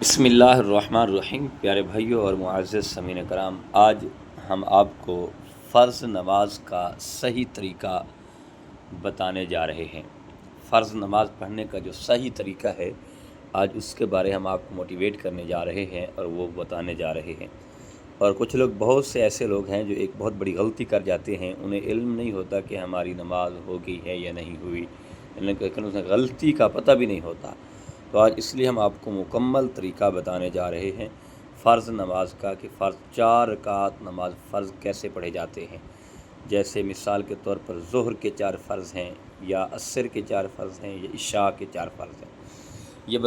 بسم اللہ الرحمن الرحیم۔ پیارے بھائیوں اور معزز سامعین کرام، آج ہم آپ کو فرض نماز کا صحیح طریقہ بتانے جا رہے ہیں۔ فرض نماز پڑھنے کا جو صحیح طریقہ ہے، آج اس کے بارے ہم آپ کو موٹیویٹ کرنے جا رہے ہیں اور وہ بتانے جا رہے ہیں۔ اور کچھ لوگ، بہت سے ایسے لوگ ہیں جو ایک بہت بڑی غلطی کر جاتے ہیں، انہیں علم نہیں ہوتا کہ ہماری نماز ہو گئی ہے یا نہیں ہوئی، لیکن انہیں غلطی کا پتہ بھی نہیں ہوتا۔ تو آج اس لیے ہم آپ کو مکمل طریقہ بتانے جا رہے ہیں فرض نماز کا، کہ فرض 4 رکعت نماز فرض کیسے پڑھے جاتے ہیں۔ جیسے مثال کے طور پر ظہر کے 4 فرض ہیں، یا عصر کے 4 فرض ہیں، یا عشاء کے 4 فرض ہیں، یہ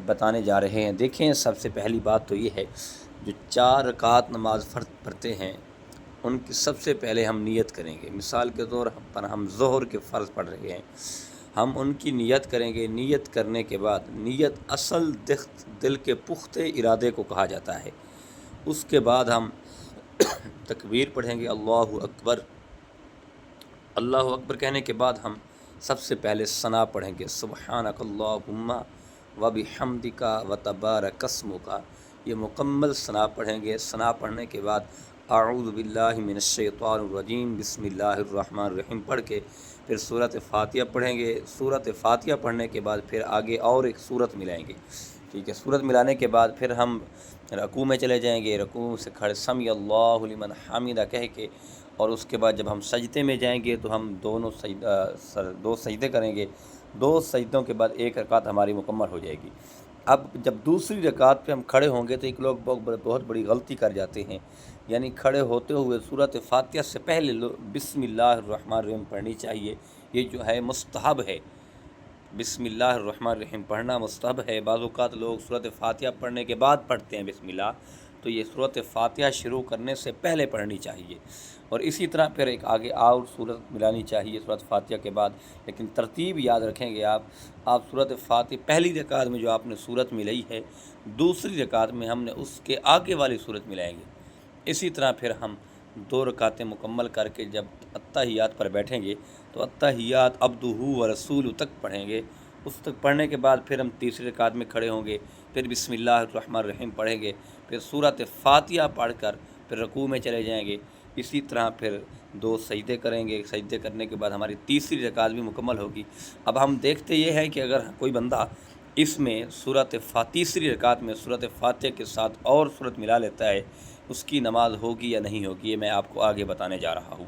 بتانے جا رہے ہیں۔ دیکھیں، سب سے پہلی بات تو یہ ہے، جو 4 رکعت نماز فرض پڑھتے ہیں ان کی سب سے پہلے ہم نیت کریں گے۔ مثال کے طور پر ہم ظہر کے فرض پڑھ رہے ہیں، ہم ان کی نیت کریں گے۔ نیت کرنے کے بعد، نیت اصل دل کے پختہ ارادے کو کہا جاتا ہے۔ اس کے بعد ہم تکبیر پڑھیں گے، اللہ اکبر۔ اللہ اکبر کہنے کے بعد ہم سب سے پہلے ثنا پڑھیں گے، سبحانک اللہم وبحمدک وتبارک اسمک۔ یہ مکمل ثنا پڑھیں گے۔ ثنا پڑھنے کے بعد اعوذ باللہ من الشیطان الرجیم بسم اللہ الرحمن الرحیم پڑھ کے پھر سورۃ فاتحہ پڑھیں گے۔ سورۃ فاتحہ پڑھنے کے بعد پھر آگے اور ایک سورت ملائیں گے، ٹھیک ہے۔ سورت ملانے کے بعد پھر ہم رکوع میں چلے جائیں گے۔ رکوع سے کھڑے سمیع اللہ لمن حمدہ کہہ کے، اور اس کے بعد جب ہم سجدے میں جائیں گے تو ہم دو سجدے کریں گے۔ 2 سجدوں کے بعد 1 رکعت ہماری مکمل ہو جائے گی۔ اب جب دوسری رکعت پہ ہم کھڑے ہوں گے تو ایک لوگ بہت بڑی غلطی کر جاتے ہیں، یعنی کھڑے ہوتے ہوئے سورۃ فاتحہ سے پہلے بسم اللہ الرحمن الرحیم پڑھنی چاہیے۔ یہ جو ہے مستحب ہے، بسم اللہ الرحمن الرحیم پڑھنا مستحب ہے۔ بعض اوقات لوگ سورۃ فاتحہ پڑھنے کے بعد پڑھتے ہیں بسم اللہ، تو یہ سورۃ فاتحہ شروع کرنے سے پہلے پڑھنی چاہیے۔ اور اسی طرح پھر ایک آگے اور سورت ملانی چاہیے سورۃ فاتحہ کے بعد، لیکن ترتیب یاد رکھیں گے آپ سورۃ فاتحہ پہلی رکعت میں جو آپ نے سورت ملائی ہے، دوسری رکعت میں ہم نے اس کے آگے والی سورت ملائیں گے۔ اسی طرح پھر ہم 2 رکعتیں مکمل کر کے جب اتحیات پر بیٹھیں گے تو اتحیات عبدہ و رسول تک پڑھیں گے۔ اس تک پڑھنے کے بعد پھر ہم تیسری رکعت میں کھڑے ہوں گے، پھر بسم اللہ الرحمن الرحیم پڑھیں گے، پھر سورۃ فاتحہ پڑھ کر پھر رکوع میں چلے جائیں گے۔ اسی طرح پھر 2 سجدے کریں گے۔ سجدے کرنے کے بعد ہماری تیسری رکعت بھی مکمل ہوگی۔ اب ہم دیکھتے یہ ہے کہ اگر کوئی بندہ اس میں تیسری رکعت میں سورۃ فاتحہ کے ساتھ اور سورت ملا لیتا ہے، اس کی نماز ہوگی یا نہیں ہوگی، یہ میں آپ کو آگے بتانے جا رہا ہوں۔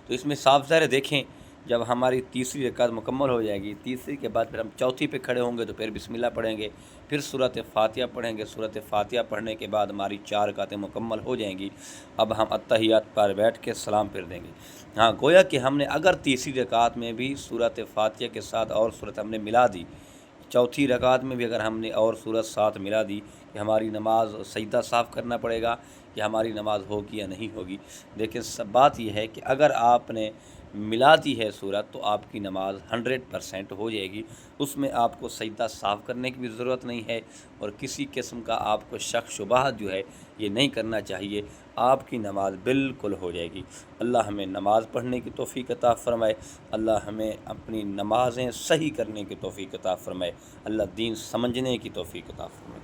تو اس میں صاف ظاہر دیکھیں، جب ہماری تیسری رکعت مکمل ہو جائے گی، تیسری کے بعد پھر ہم چوتھی پہ کھڑے ہوں گے تو پھر بسم اللہ پڑھیں گے، پھر سورۃ فاتحہ پڑھیں گے۔ سورۃ فاتحہ پڑھنے کے بعد ہماری 4 رکعتیں مکمل ہو جائیں گی۔ اب ہم اتحیات پر بیٹھ کے سلام پھر دیں گے۔ ہاں، گویا کہ ہم نے اگر تیسری رکعت میں بھی سورۃ فاتحہ کے ساتھ اور سورت ہم نے ملا دی، چوتھی رکعت میں بھی اگر ہم نے اور سورت ساتھ ملا دی، کہ ہماری نماز سجدہ صاف کرنا پڑے گا کہ ہماری نماز ہوگی یا نہیں ہوگی۔ لیکن سب بات یہ ہے کہ اگر آپ نے ملا دی ہے سورت تو آپ کی نماز 100% ہو جائے گی۔ اس میں آپ کو سجدہ صاف کرنے کی بھی ضرورت نہیں ہے، اور کسی قسم کا آپ کو شک شبہات جو ہے یہ نہیں کرنا چاہیے۔ آپ کی نماز بالکل ہو جائے گی۔ اللہ ہمیں نماز پڑھنے کی توفیق عطا فرمائے، اللہ ہمیں اپنی نمازیں صحیح کرنے کی توفیق عطا فرمائے، اللہ دین سمجھنے کی توفیق عطا فرمائے۔